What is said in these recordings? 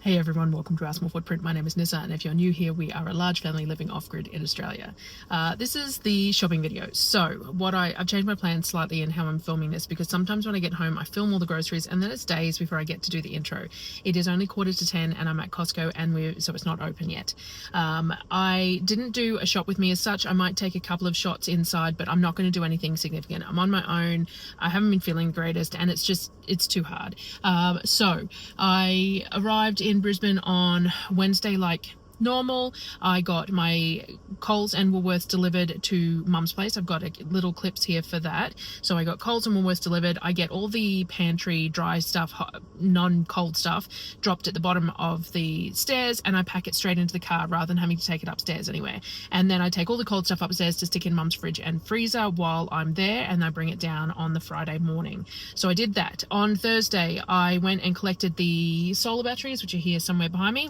Hey everyone, welcome to Our Small Footprint. My name is Nyssa, and if you're new here, we are a large family living off-grid in Australia. This is the shopping video. So I've changed my plans slightly in how I'm filming this, because sometimes when I get home, I film all the groceries and then it's days before I get to do the intro. It is only 9:45 and I'm at Costco, and so it's not open yet. I didn't do a shop with me as such. I might take a couple of shots inside, but I'm not going to do anything significant. I'm on my own. I haven't been feeling the greatest, and it's too hard. So I arrived in Brisbane on Wednesday like normal. I got my Coles and Woolworths delivered to Mum's place. I've got little clips here for that. So I got Coles and Woolworths delivered. I get all the pantry dry stuff, non-cold stuff, dropped at the bottom of the stairs, and I pack it straight into the car rather than having to take it upstairs anywhere. And then I take all the cold stuff upstairs to stick in Mum's fridge and freezer while I'm there, and I bring it down on the Friday morning. So I did that. On Thursday, I went and collected the solar batteries, which are here somewhere behind me,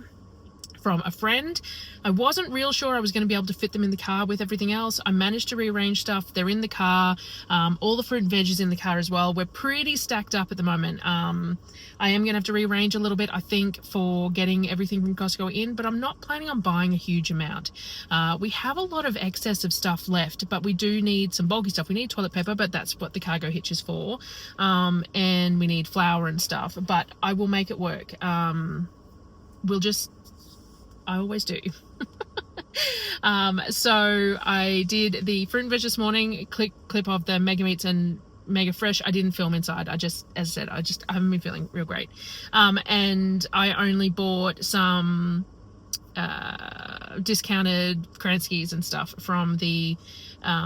from a friend. I wasn't real sure I was going to be able to fit them in the car with everything else. I managed to rearrange stuff. They're in the car. All the fruit and veg is in the car as well. We're pretty stacked up at the moment. I am going to have to rearrange a little bit, I think, for getting everything from Costco in, but I'm not planning on buying a huge amount. We have a lot of excess of stuff left, but we do need some bulky stuff. We need toilet paper, but that's what the cargo hitch is for. And we need flour and stuff, but I will make it work. I always do. So I did the fruit and veg this morning, clip of the Mega Meats and Mega Fresh. I didn't film inside. As I said, I haven't been feeling real great. And I only bought some discounted Kranskis and stuff from the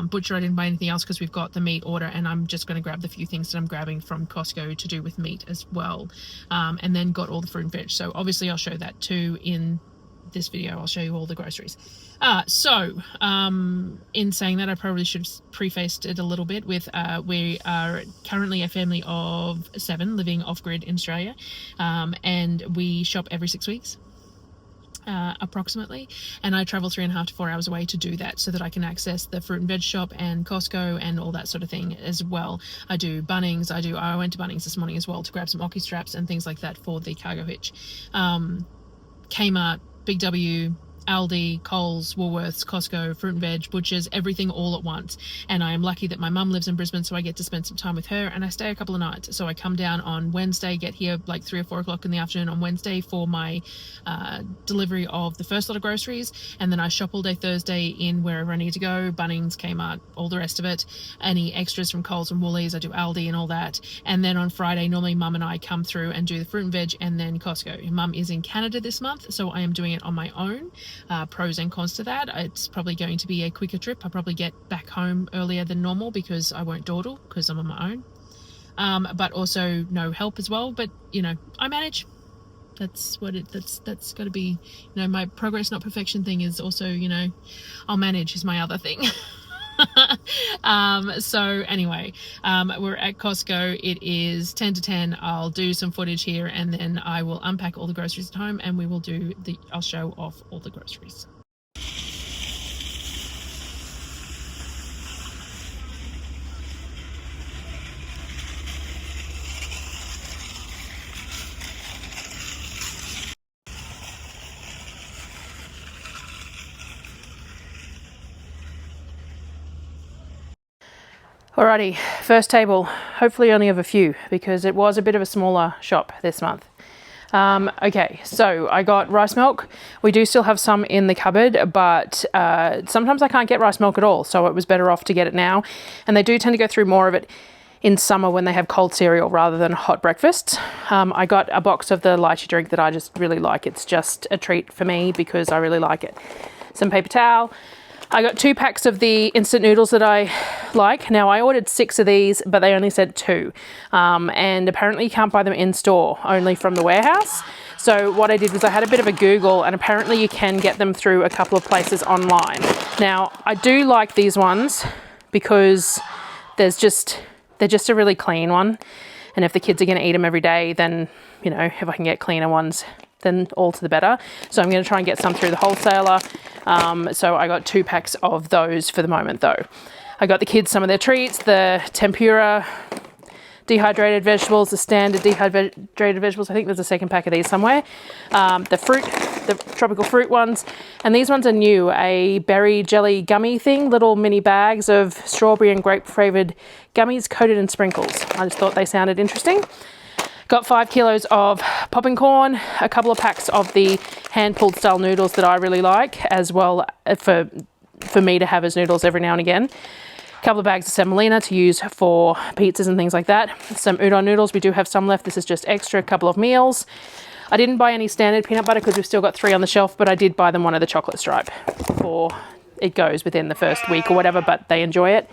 butcher. I didn't buy anything else because we've got the meat order, and I'm just going to grab the few things that I'm grabbing from Costco to do with meat as well. And then got all the fruit and veg. So obviously I'll show that too in this video. I'll show you all the groceries. In saying that, I probably should have prefaced it a little bit with we are currently a family of 7 living off-grid in Australia, and we shop every 6 weeks. Approximately, and I travel 3.5 to 4 hours away to do that, so that I can access the fruit and veg shop and Costco and all that sort of thing as well. I do Bunnings. I went to Bunnings this morning as well to grab some Oki straps and things like that for the cargo hitch. Kmart, Big W, Aldi, Coles, Woolworths, Costco, fruit and veg, butchers, everything all at once. And I am lucky that my mum lives in Brisbane, so I get to spend some time with her, and I stay a couple of nights. So I come down on Wednesday, get here like 3 or 4 o'clock in the afternoon on Wednesday for my delivery of the first lot of groceries, and then I shop all day Thursday in wherever I need to go, Bunnings, Kmart, all the rest of it. Any extras from Coles and Woolies, I do Aldi and all that. And then on Friday, normally Mum and I come through and do the fruit and veg, and then Costco. Mum is in Canada this month, so I am doing it on my own. Pros and cons to that. It's probably going to be a quicker trip. I'll probably get back home earlier than normal because I won't dawdle because I'm on my own. But also no help as well. But I manage. That's got to be, my progress not perfection thing is also, I'll manage is my other thing. So anyway, we're at Costco. It is 10 to 10. I'll do some footage here, and then I will unpack all the groceries at home, and I'll show off all the groceries. Alrighty, first table, hopefully only of a few, because it was a bit of a smaller shop this month. Okay, so I got rice milk. We do still have some in the cupboard, but sometimes I can't get rice milk at all, so it was better off to get it now. And they do tend to go through more of it in summer when they have cold cereal rather than hot breakfasts. I got a box of the lychee drink that I just really like. It's just a treat for me because I really like it. Some paper towel. I got 2 packs of the instant noodles that I like. Now, I ordered 6 of these, but they only said 2. And apparently you can't buy them in store, only from the warehouse. So what I did was I had a bit of a Google, and apparently you can get them through a couple of places online. Now, I do like these ones because they're just a really clean one. And if the kids are going to eat them every day, then, if I can get cleaner ones, then all to the better. So I'm going to try and get some through the wholesaler. So I got 2 packs of those for the moment though. I got the kids some of their treats, the tempura dehydrated vegetables, the standard dehydrated vegetables. I think there's a second pack of these somewhere. The tropical fruit ones. And these ones are new, a berry jelly gummy thing, little mini bags of strawberry and grape flavoured gummies coated in sprinkles. I just thought they sounded interesting. Got 5 kilos of popping corn, a couple of packs of the hand-pulled style noodles that I really like, as well for me to have as noodles every now and again. A couple of bags of semolina to use for pizzas and things like that. Some udon noodles, we do have some left. This is just extra, a couple of meals. I didn't buy any standard peanut butter because we've still got 3 on the shelf, but I did buy them one of the chocolate stripe for it goes within the first week or whatever, but they enjoy it.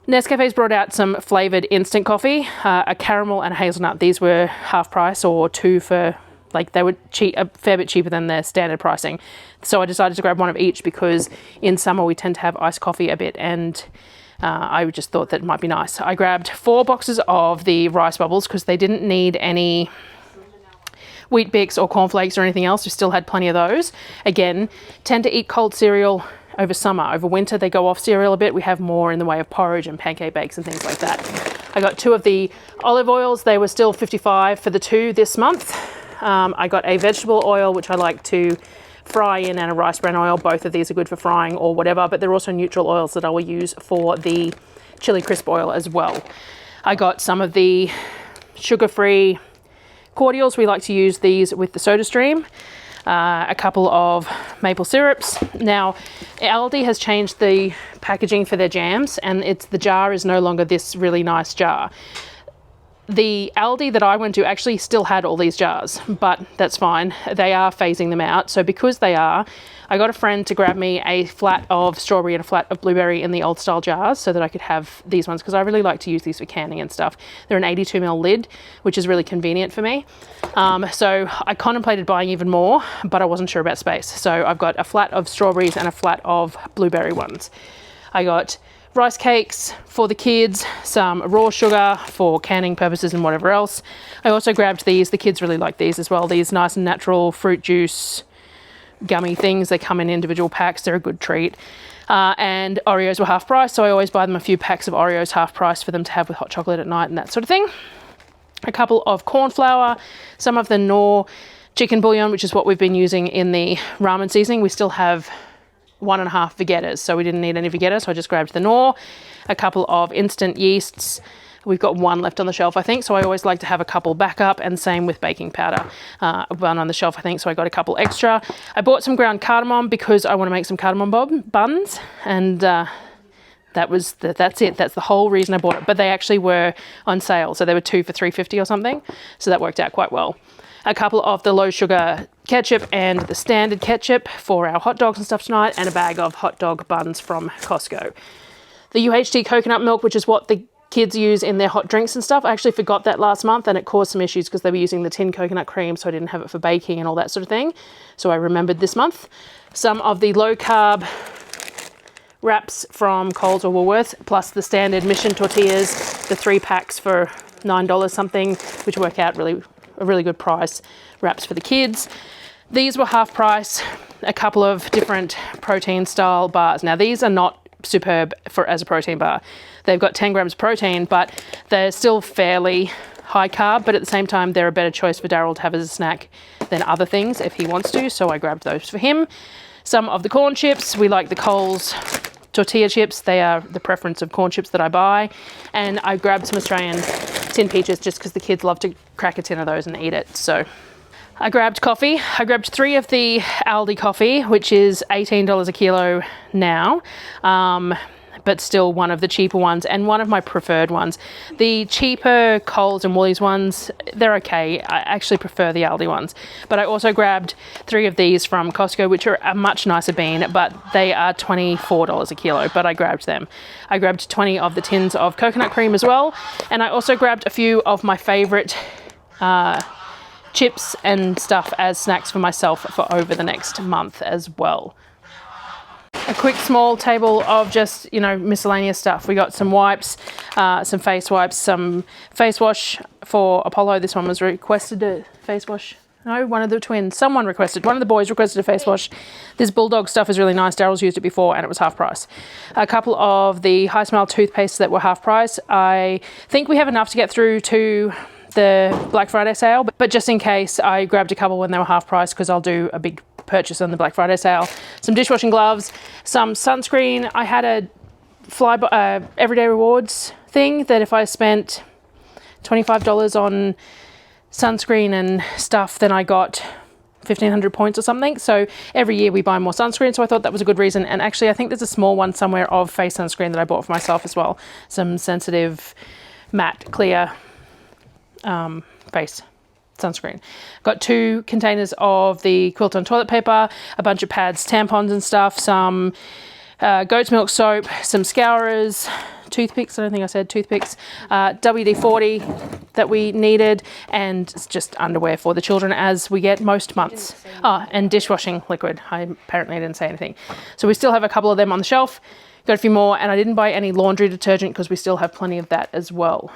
Nescafe's brought out some flavoured instant coffee, a caramel and a hazelnut. These were half price or 2 for, like, they were cheap, a fair bit cheaper than their standard pricing. So I decided to grab one of each because in summer we tend to have iced coffee a bit, and I just thought that it might be nice. I grabbed 4 boxes of the rice bubbles because they didn't need any Wheat Bix or cornflakes or anything else. We still had plenty of those. Again, tend to eat cold cereal over summer. Over winter, they go off cereal a bit. We have more in the way of porridge and pancake bakes and things like that. I got 2 of the olive oils. They were still $55 for the 2 this month. I got a vegetable oil, which I like to fry in, and a rice bran oil. Both of these are good for frying or whatever, but they're also neutral oils that I will use for the chili crisp oil as well. I got some of the sugar-free cordials. We like to use these with the soda stream. A couple of maple syrups. Now, Aldi has changed the packaging for their jams, and the jar is no longer this really nice jar. The Aldi that I went to actually still had all these jars, but that's fine. They are phasing them out. So because they are, I got a friend to grab me a flat of strawberry and a flat of blueberry in the old style jars so that I could have these ones, because I really like to use these for canning and stuff. They're an 82ml lid, which is really convenient for me. So I contemplated buying even more, but I wasn't sure about space. So I've got a flat of strawberries and a flat of blueberry ones. I got rice cakes for the kids, some raw sugar for canning purposes and whatever else. I also grabbed these. The kids really like these as well. These nice and natural fruit juice gummy things. They come in individual packs. They're a good treat. And Oreos were half price, so I always buy them a few packs of Oreos half price for them to have with hot chocolate at night and that sort of thing. A couple of corn flour, some of the Knorr chicken bouillon, which is what we've been using in the ramen seasoning. We still have 1.5 vegettas, so we didn't need any vegeta, so I just grabbed the Knorr. A couple of instant yeasts. We've got 1 left on the shelf, I think, so I always like to have a couple backup, and same with baking powder. 1 on the shelf, I think, so I got a couple extra. I bought some ground cardamom because I want to make some cardamom buns, and that's it. That's the whole reason I bought it. But they actually were on sale, so they were 2 for $3.50 or something, so that worked out quite well. A couple of the low sugar ketchup and the standard ketchup for our hot dogs and stuff tonight, and a bag of hot dog buns from Costco. The UHT coconut milk, which is what the kids use in their hot drinks and stuff. I actually forgot that last month, and it caused some issues because they were using the tin coconut cream, so I didn't have it for baking and all that sort of thing. So I remembered this month. Some of the low carb wraps from Coles or Woolworths, plus the standard Mission tortillas, the 3 packs for $9 something, which work out a really good price. Wraps for the kids. These were half price. A couple of different protein style bars. Now these are not superb as a protein bar. They've got 10 grams of protein, but they're still fairly high carb, but at the same time they're a better choice for Darryl to have as a snack than other things if he wants to, so I grabbed those for him. Some of the corn chips. We like the Coles tortilla chips. They are the preference of corn chips that I buy. And I grabbed some Australian tin peaches just because the kids love to crack a tin of those and eat it. So I grabbed coffee. I grabbed 3 of the Aldi coffee, which is $18 a kilo now, but still one of the cheaper ones and one of my preferred ones. The cheaper Coles and Woolies ones, they're okay. I actually prefer the Aldi ones. But I also grabbed 3 of these from Costco, which are a much nicer bean, but they are $24 a kilo, but I grabbed them. I grabbed 20 of the tins of coconut cream as well, and I also grabbed a few of my favourite chips and stuff as snacks for myself for over the next month as well. A quick small table of just, miscellaneous stuff. We got some wipes, some face wipes, some face wash for Apollo. This one was requested, a face wash No, one of the twins. Someone requested. One of the boys requested a face wash. This Bulldog stuff is really nice. Darryl's used it before and it was half price. A couple of the High Smile toothpastes that were half price. I think we have enough to get through to the Black Friday sale, but just in case, I grabbed a couple when they were half price because I'll do a big purchase on the Black Friday sale. Some dishwashing gloves, some sunscreen. I had a Everyday Rewards thing that if I spent $25 on sunscreen and stuff, then I got 1,500 points or something. So every year we buy more sunscreen, so I thought that was a good reason. And actually I think there's a small one somewhere of face sunscreen that I bought for myself as well. Some sensitive matte clear face sunscreen. Got 2 containers of the Quilt on toilet paper, a bunch of pads, tampons and stuff, some goat's milk soap, some scourers, toothpicks, I don't think I said toothpicks, WD-40 that we needed, and just underwear for the children as we get most months. And dishwashing liquid. I apparently didn't say anything. So we still have a couple of them on the shelf. Got a few more, and I didn't buy any laundry detergent because we still have plenty of that as well.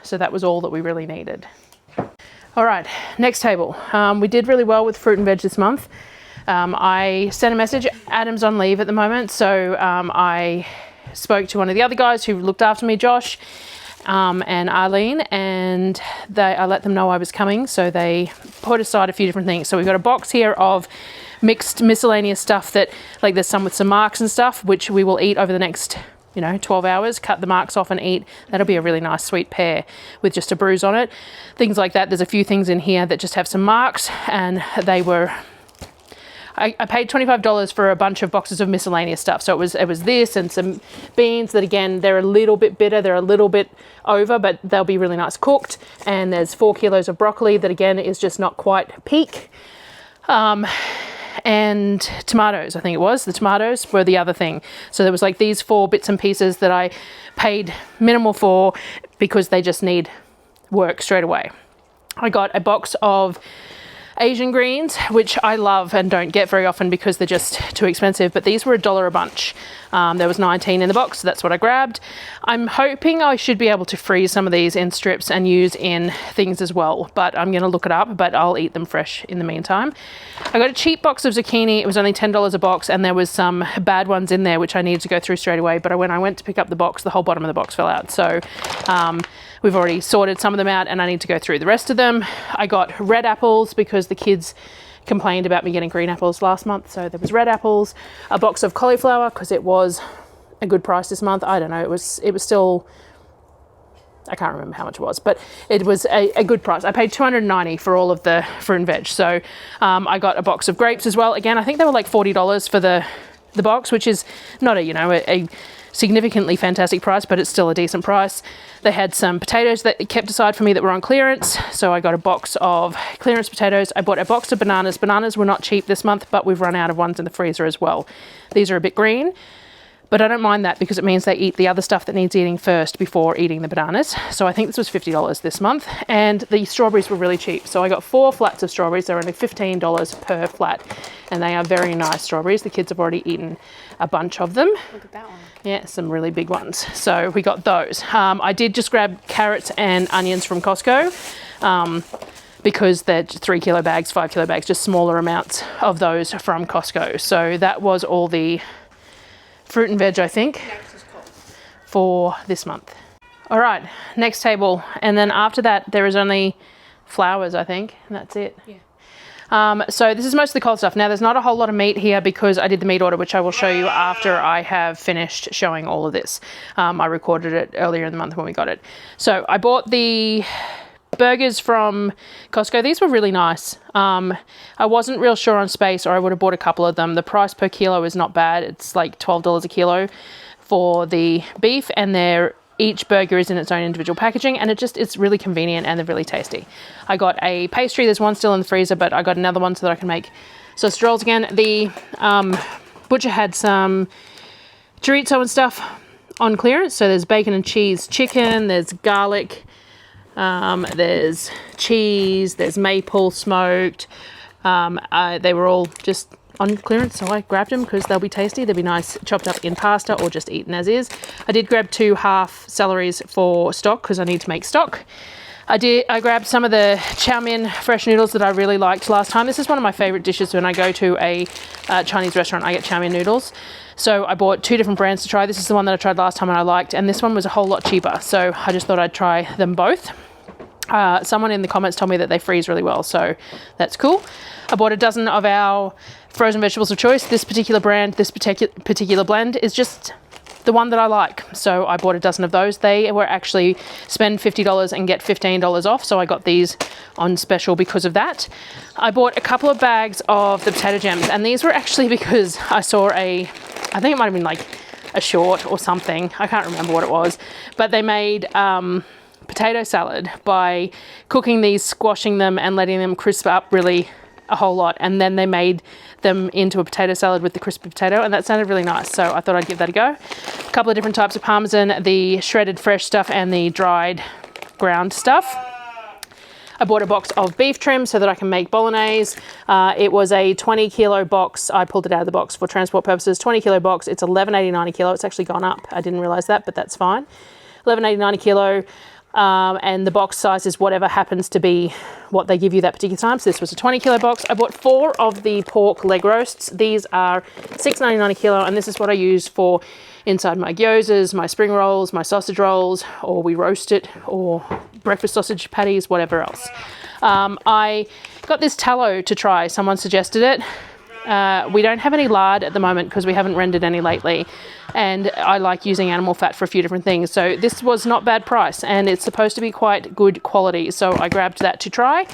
So that was all that we really needed. All right, next table. We did really well with fruit and veg this month. I sent a message. Adam's on leave at the moment, so I spoke to one of the other guys who looked after me, Josh, and Arlene, and I let them know I was coming, so they put aside a few different things. So we've got a box here of mixed miscellaneous stuff that, like, there's some with some marks and stuff, which we will eat over the next 12 hours, cut the marks off and eat. That'll be a really nice sweet pear with just a bruise on it. Things like that. There's a few things in here that just have some marks, and they were... I paid $25 for a bunch of boxes of miscellaneous stuff. So it was this and some beans that, again, they're a little bit bitter. They're a little bit over, but they'll be really nice cooked. And there's 4 kilos of broccoli that, again, is just not quite peak. And tomatoes, I think it was. The tomatoes were the other thing. So there was like these 4 bits and pieces that I paid minimal for because they just need work straight away. I got a box of Asian greens, which I love and don't get very often because they're just too expensive, but these were $1 a bunch. There was 19 in the box, so that's what I grabbed. I'm hoping I should be able to freeze some of these in strips and use in things as well, but I'm going to look it up, but I'll eat them fresh in the meantime. I got a cheap box of zucchini. It was only $10 a box, and there was some bad ones in there which I needed to go through straight away, but when I went to pick up the box, the whole bottom of the box fell out. So we've already sorted some of them out, and I need to go through the rest of them. I got red apples because the kids complained about me getting green apples last month, so there was red apples. A box of cauliflower because it was a good price this month. I don't know, it was still, I can't remember how much it was, but it was a good price. I paid $290 for all of the fruit and veg. So I got a box of grapes as well. Again, I think they were like $40 for the box, which is not a significantly fantastic price, but it's still a decent price. They had some potatoes that it kept aside for me that were on clearance, so I got a box of clearance potatoes. I bought a box of bananas. Bananas were not cheap this month, but we've run out of ones in the freezer as well. These are a bit green, but I don't mind that because it means they eat the other stuff that needs eating first before eating the bananas. So I think this was $50 this month, and the strawberries were really cheap. So I got 4 flats of strawberries. They're only $15 per flat, and they are very nice strawberries. The kids have already eaten a bunch of them. Look at that one. Yeah, some really big ones. So we got those. I did just grab carrots and onions from Costco because they're 3 kilo bags, 5 kilo bags, just smaller amounts of those from Costco. So that was all the fruit and veg, I think, for this month. All right, next table. And then after that, there is only flowers, I think, and that's it. Yeah. So this is most of the cold stuff. Now, there's not a whole lot of meat here because I did the meat order, which I will show you after I have finished showing all of this. I recorded it earlier in the month when we got it. So I bought the burgers from Costco. These were really nice. I wasn't real sure on space, or I would have bought a couple of them. The price per kilo is not bad. It's like $12 a kilo for the beef, and each burger is in its own individual packaging, and it's really convenient and they're really tasty. I got a pastry. There's one still in the freezer, but I got another one so that I can make sausage rolls again. The butcher had some chorizo and stuff on clearance. So there's bacon and cheese chicken, there's garlic, there's cheese, there's maple smoked. They were all just on clearance, so I grabbed them because they'll be tasty. They'll be nice chopped up in pasta or just eaten as is. I did grab 2 half celeries for stock because I need to make stock. I grabbed some of the chow mein fresh noodles that I really liked last time. This is one of my favorite dishes when I go to a Chinese restaurant. I get chow mein noodles. So I bought 2 different brands to try. This is the one that I tried last time and I liked, and this one was a whole lot cheaper. So I just thought I'd try them both. Someone in the comments told me that they freeze really well, so that's cool. I bought a dozen of our frozen vegetables of choice. This particular brand, this particular blend is just the one that I like. So I bought a dozen of those. They were actually spend $50 and get $15 off. So I got these on special because of that. I bought a couple of bags of the potato gems, and these were actually because I saw I think it might have been like a short or something. I can't remember what it was, but they made potato salad by cooking these, squashing them and letting them crisp up really a whole lot, and then they made them into a potato salad with the crispy potato, and that sounded really nice, so I thought I'd give that a go. A couple of different types of parmesan, the shredded fresh stuff and the dried ground stuff. I bought a box of beef trim so that I can make bolognese. It was a 20 kilo box. I pulled it out of the box for transport purposes. 20 kilo box. It's $11.89 a kilo. It's actually gone up. I didn't realize that, but that's fine. $11.89 a kilo. And the box size is whatever happens to be what they give you that particular time. So this was a 20 kilo box. I bought 4 of the pork leg roasts. These are $6.99 a kilo, and this is what I use for inside my gyozas, my spring rolls, my sausage rolls, or we roast it, or breakfast sausage patties, whatever else. I got this tallow to try. Someone suggested it. We don't have any lard at the moment because we haven't rendered any lately, and I like using animal fat for a few different things. So this was not bad price, and it's supposed to be quite good quality, so I grabbed that to try.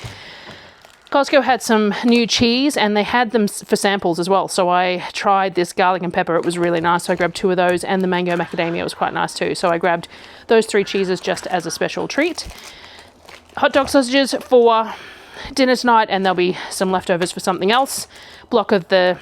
Costco had some new cheese, and they had them for samples as well, so I tried this garlic and pepper. It was really nice, so I grabbed 2 of those, and the mango macadamia was quite nice too, so I grabbed those 3 cheeses just as a special treat. Hot dog sausages for dinner tonight, and there'll be some leftovers for something else. Block of the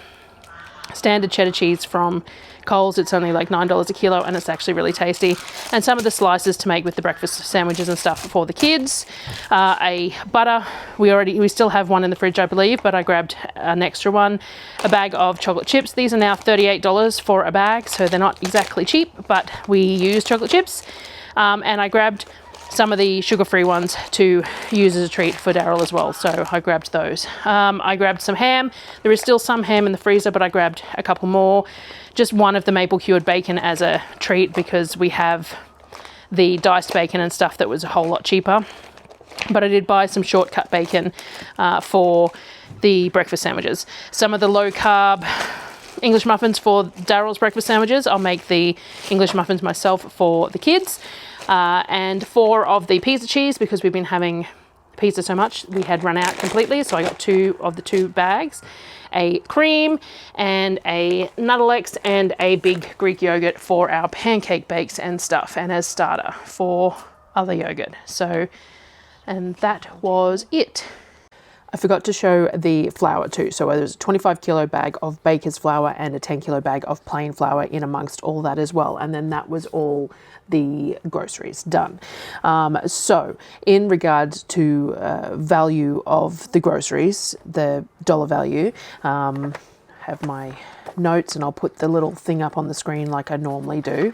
standard cheddar cheese from Coles. It's only like $9 a kilo, and it's actually really tasty. And some of the slices to make with the breakfast sandwiches and stuff for the kids. A butter. We still have one in the fridge, I believe, but I grabbed an extra one. A bag of chocolate chips. These are now $38 for a bag, so they're not exactly cheap, but we use chocolate chips. And I grabbed some of the sugar-free ones to use as a treat for Darryl as well, so I grabbed those. I grabbed some ham. There is still some ham in the freezer, but I grabbed a couple more. Just one of the maple cured bacon as a treat because we have the diced bacon and stuff that was a whole lot cheaper. But I did buy some shortcut bacon for the breakfast sandwiches. Some of the low-carb English muffins for Darryl's breakfast sandwiches. I'll make the English muffins myself for the kids. And 4 of the pizza cheese because we've been having pizza so much we had run out completely, so I got 2 of the 2 bags. A cream and a Nuttalex and a big Greek yogurt for our pancake bakes and stuff, and as starter for other yogurt. So, and that was it. I forgot to show the flour too. So there's a 25 kilo bag of baker's flour and a 10 kilo bag of plain flour in amongst all that as well. And then that was all the groceries done. So in regards to value of the groceries, the dollar value, have my notes, and I'll put the little thing up on the screen like I normally do.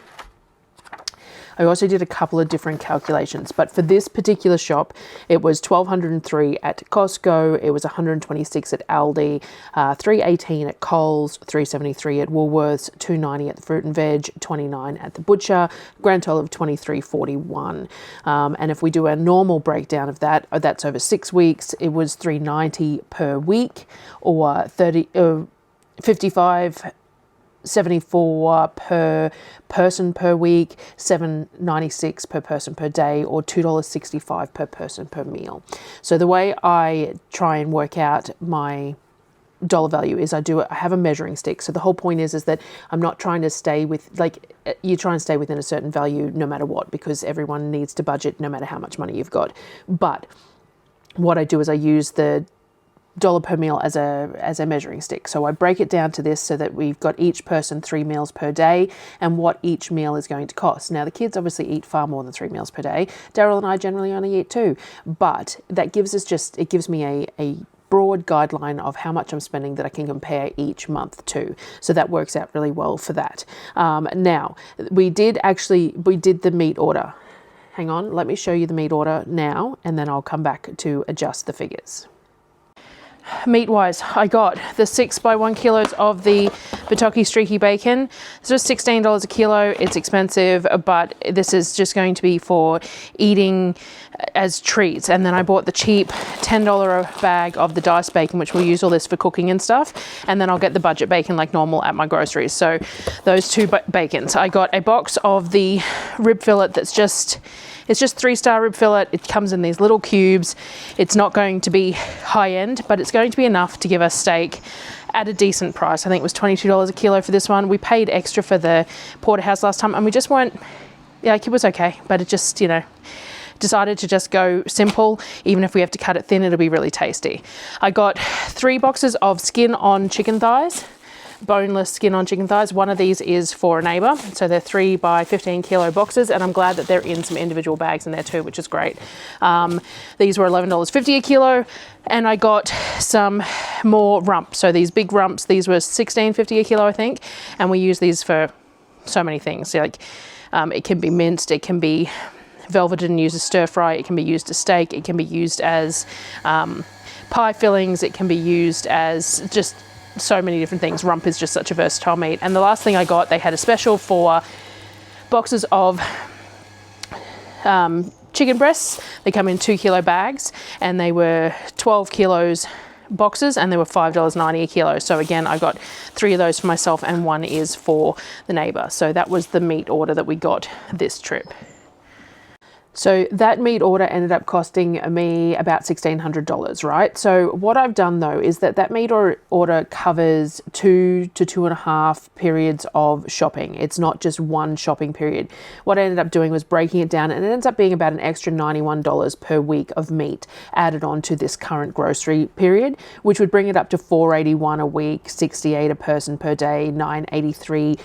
I also did a couple of different calculations, but for this particular shop, it was $1,203 at Costco, it was $126 at Aldi, $318 at Coles, $373 at Woolworths, $290 at the fruit and veg, $29 at the butcher, grand total of $23.41. And if we do a normal breakdown of that, that's over 6 weeks, it was $390 per week, or $55.74 per person per week, $7.96 per person per day, or $2.65 per person per meal. So the way I try and work out my dollar value is I have a measuring stick. So the whole point is that I'm not trying to stay with, like, you try and stay within a certain value no matter what, because everyone needs to budget no matter how much money you've got. But what I do is I use the dollar per meal as a measuring stick. So I break it down to this so that we've got each person 3 meals per day and what each meal is going to cost. Now the kids obviously eat far more than 3 meals per day. Darryl and I generally only eat 2, but that gives us it gives me a broad guideline of how much I'm spending that I can compare each month to. So that works out really well for that. Now we did the meat order. hang on, let me show you the meat order now, and then I'll come back to adjust the figures. Meat wise, I got the 6 by 1 kilos of the Batoki streaky bacon. It's just $16 a kilo. It's expensive, but this is just going to be for eating as treats. And then I bought the cheap $10 a bag of the diced bacon, which we'll use all this for cooking and stuff. And then I'll get the budget bacon like normal at my groceries. So those two bacons. I got a box of the rib fillet that's just, it's just 3-star rib fillet. It comes in these little cubes. It's not going to be high end, but it's going to be enough to give us steak at a decent price. I think it was $22 a kilo for this one. We paid extra for the porterhouse last time, and we just weren't, yeah, like it was okay, but it just, you know, decided to just go simple. Even if we have to cut it thin, it'll be really tasty. I got 3 boxes of skin on chicken thighs. Boneless skin on chicken thighs. One of these is for a neighbour, so they're 3 by 15 kilo boxes, and I'm glad that they're in some individual bags in there too, which is great. These were $11.50 a kilo, and I got some more rump. So these big rumps, these were $16.50 a kilo, I think, and we use these for so many things. So like it can be minced, it can be velveted and used as stir fry, it can be used as steak, it can be used as pie fillings, it can be used as just so many different things. Rump is just such a versatile meat. And the last thing I got, they had a special for boxes of chicken breasts. They come in 2 kilo bags, and they were 12 kilos boxes, and they were $5.90 a kilo. So again, I got 3 of those for myself, and 1 is for the neighbor. So that was the meat order that we got this trip. So that meat order ended up costing me about $1,600, right? So what I've done though is that meat order covers 2 to 2.5 periods of shopping. It's not just one shopping period. What I ended up doing was breaking it down, and it ends up being about an extra $91 per week of meat added on to this current grocery period, which would bring it up to $481 a week, $68 a person per day, $983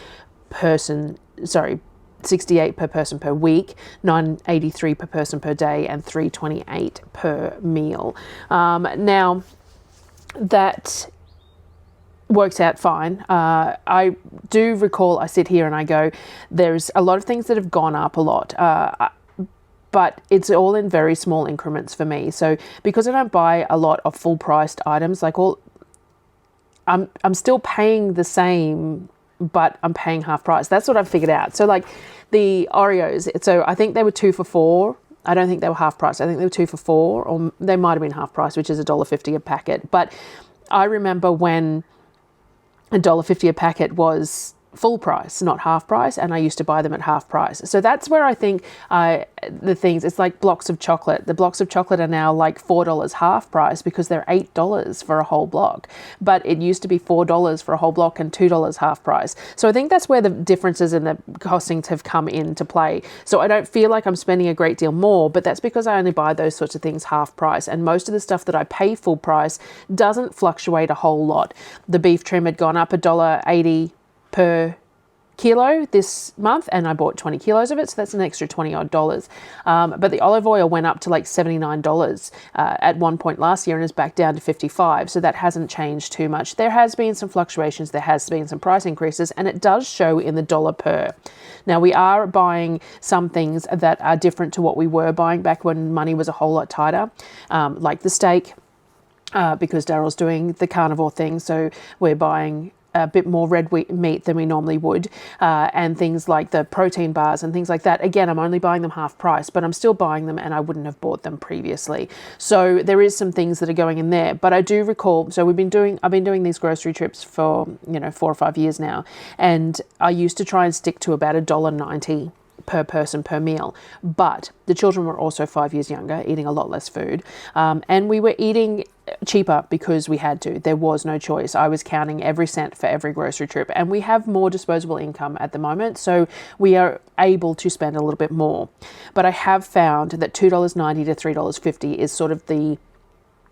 $68 per person per week, $983 per person per day, and $328 per meal. Now, that works out fine. I do recall, I sit here and I go, there's a lot of things that have gone up a lot. But it's all in very small increments for me. So because I don't buy a lot of full priced items, like I'm still paying the same, but I'm paying half price. That's what I've figured out. So like the Oreos, so I think they were 2 for $4. I don't think they were half price. I think they were 2 for $4, or they might have been half price, which is $1.50 a packet. But I remember when $1.50 a packet was full price, not half price, and I used to buy them at half price. So that's where I think the things, it's like blocks of chocolate. The blocks of chocolate are now like $4 half price because they're $8 for a whole block. But it used to be $4 for a whole block and $2 half price. So I think that's where the differences in the costings have come into play. So I don't feel like I'm spending a great deal more, but that's because I only buy those sorts of things half price. And most of the stuff that I pay full price doesn't fluctuate a whole lot. The beef trim had gone up $1.80 per kilo this month, and I bought 20 kilos of it, so that's an extra $20 odd. But the olive oil went up to like $79 at one point last year and is back down to $55, so that hasn't changed too much. There has been some fluctuations, there has been some price increases, and it does show in the dollar per. Now we are buying some things that are different to what we were buying back when money was a whole lot tighter, like the steak, because Darryl's doing the carnivore thing, so we're buying a bit more red meat than we normally would, and things like the protein bars and things like that. Again, I'm only buying them half price, but I'm still buying them, and I wouldn't have bought them previously. So there is some things that are going in there. But I do recall, so I've been doing these grocery trips for 4 or 5 years now, and I used to try and stick to about $1.90 per person per meal, but the children were also 5 years younger, eating a lot less food, and we were eating cheaper because we had to. There was no choice. I was counting every cent for every grocery trip, and we have more disposable income at the moment, so we are able to spend a little bit more. But I have found that $2.90 to $3.50 is sort of the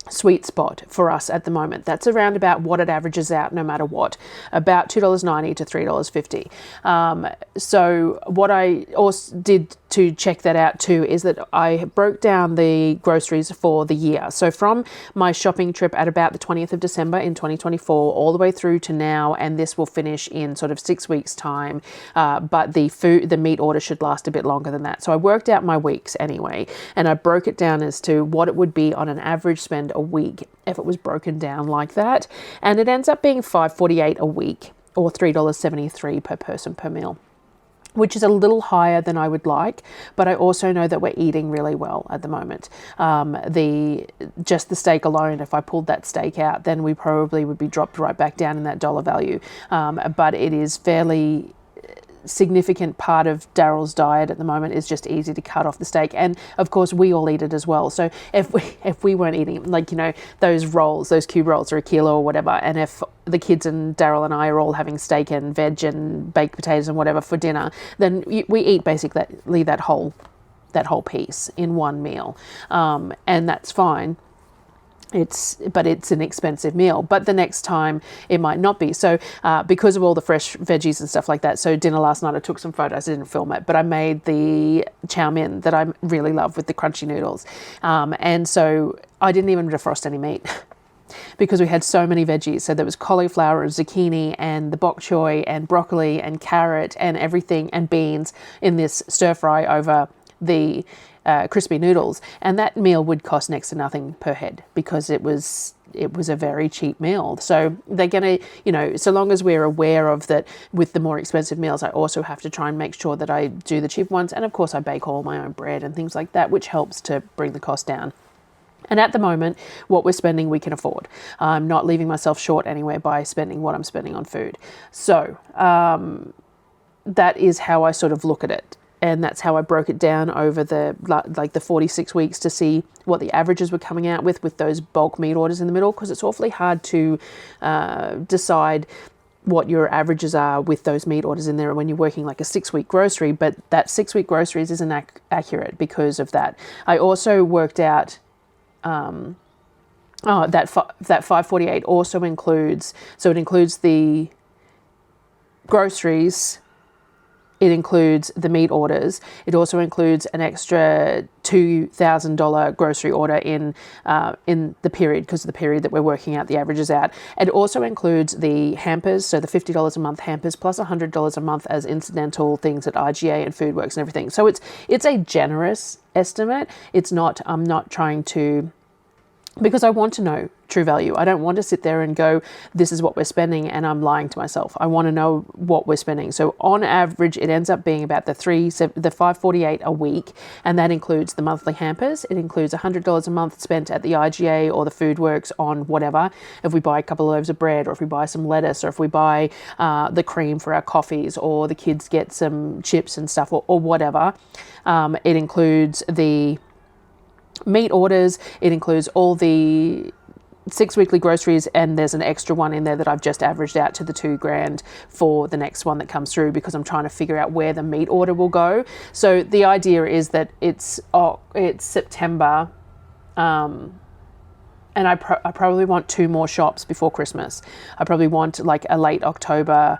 sweet spot for us at the moment. That's around about what it averages out no matter what, about $2.90 to $3.50. So what I also did to check that out too is that I broke down the groceries for the year. So from my shopping trip at about the 20th of December in 2024 all the way through to now, and this will finish in sort of 6 weeks time, but the meat order should last a bit longer than that. So I worked out my weeks anyway, and I broke it down as to what it would be on an average spend a week if it was broken down like that, and it ends up being $5.48 a week, or $3.73 per person per meal, which is a little higher than I would like, but I also know that we're eating really well at the moment. Just the steak alone, if I pulled that steak out, then we probably would be dropped right back down in that dollar value. But it is fairly significant part of Darryl's diet at the moment is just easy to cut off the steak, and of course we all eat it as well. So if we weren't eating, like, you know, those rolls, those cube rolls are a kilo or whatever, and if the kids and Darryl and I are all having steak and veg and baked potatoes and whatever for dinner, then we eat basically that whole piece in one meal, and that's fine. But it's an expensive meal, but the next time it might not be. So because of all the fresh veggies and stuff like that, so dinner last night, I took some photos, I didn't film it, but I made the chow mein that I really love with the crunchy noodles, and so I didn't even defrost any meat because we had so many veggies. So there was cauliflower and zucchini and the bok choy and broccoli and carrot and everything, and beans in this stir fry over the crispy noodles, and that meal would cost next to nothing per head because it was a very cheap meal. So they're gonna, you know, so long as we're aware of that with the more expensive meals, I also have to try and make sure that I do the cheap ones, and of course I bake all my own bread and things like that, which helps to bring the cost down. And at the moment, what we're spending, we can afford. I'm not leaving myself short anywhere by spending what I'm spending on food. So that is how I sort of look at it. And that's how I broke it down over the 46 weeks to see what the averages were coming out with those bulk meat orders in the middle, because it's awfully hard to decide what your averages are with those meat orders in there when you're working like a 6-week grocery, but that 6-week groceries isn't accurate because of that. I also worked out that $5.48 also includes, so it includes the groceries, it includes the meat orders. It also includes an extra $2,000 grocery order in the period, because of the period that we're working out the averages out. It also includes the hampers, so the $50 a month hampers plus $100 a month as incidental things at IGA and Foodworks and everything. So it's a generous estimate. It's not, I'm not trying to, because I want to know true value. I don't want to sit there and go, this is what we're spending, and I'm lying to myself. I want to know what we're spending. So on average, it ends up being about the $5.48 a week, and that includes the monthly hampers. It includes $100 a month spent at the IGA or the Foodworks on whatever. If we buy a couple of loaves of bread, or if we buy some lettuce, or if we buy the cream for our coffees, or the kids get some chips and stuff, or whatever. It includes the meat orders. It includes all the 6 weekly groceries, and there's an extra one in there that I've just averaged out to the $2,000 for the next one that comes through, because I'm trying to figure out where the meat order will go. So the idea is that it's September, and I probably want 2 more shops before Christmas. I probably want like a late October,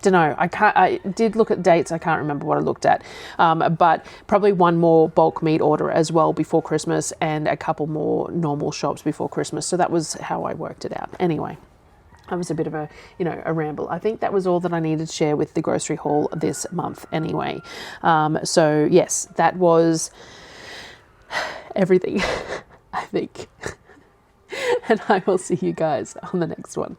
don't know. I did look at dates. I can't remember what I looked at, but probably 1 more bulk meat order as well before Christmas, and a couple more normal shops before Christmas. So that was how I worked it out. Anyway, that was a bit of a ramble. I think that was all that I needed to share with the grocery haul this month. Anyway, so yes, that was everything. I think, and I will see you guys on the next one.